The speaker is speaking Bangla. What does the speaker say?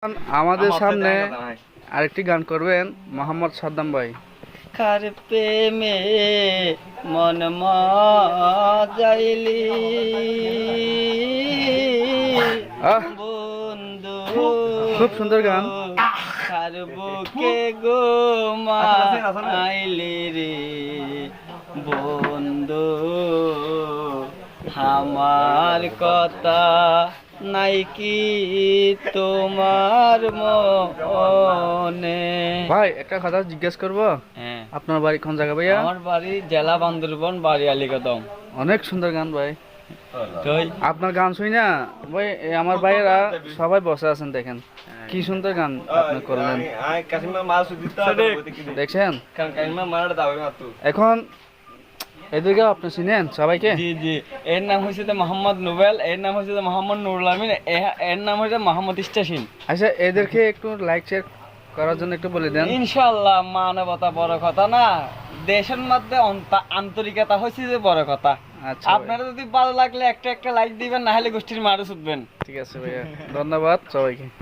আমাদের সামনে আরেকটি গান করবেন মোহাম্মদ সাদ্দাম ভাই। কার প্রেমে মন মজাইলি আহ, বন্ধু, খুব সুন্দর গান। কার বুকে গো মাইলি রে বন্ধু, আমার কথা নাই কি তোমার মনে? ভাই একটা কথা জিজ্ঞেস করব, হ্যাঁ, আপনার বাড়ি কোন জায়গা ভাইয়া? আমার বাড়ি জেলা বান্দরবন, বাড়ি আলীকদম। অনেক সুন্দর গান ভাই। তুই আপনার গান শুই না ভাই, আমার ভাইয়েরা সবাই বসে আছেন, দেখেন কি সুন্দর গান আপনি করলেন, দেখছেন? এখন এদিকে আপনি চিনেন সবাইকে? জি জি, এর নাম হয়েছে মোহাম্মদ নোবেল, এর নাম হয়েছে মোহাম্মদ নুরুল আমিন, এর নাম হয়েছে মোহাম্মদ ইস্তাসিন। আচ্ছা, এদেরকে একটু লাইক শেয়ার করার জন্য একটু বলে দেন। ইনশাআল্লাহ, মানবতা বড় কথা না, দেশের মধ্যে আন্তরিকতা হয়েছে যে বড় কথা। আচ্ছা, আপনারা যদি ভালো লাগলে একটা লাইক দিবেন, না হলে গোষ্ঠীর মারু ছুটবেন। ঠিক আছে ভাইয়া, ধন্যবাদ সবাইকে।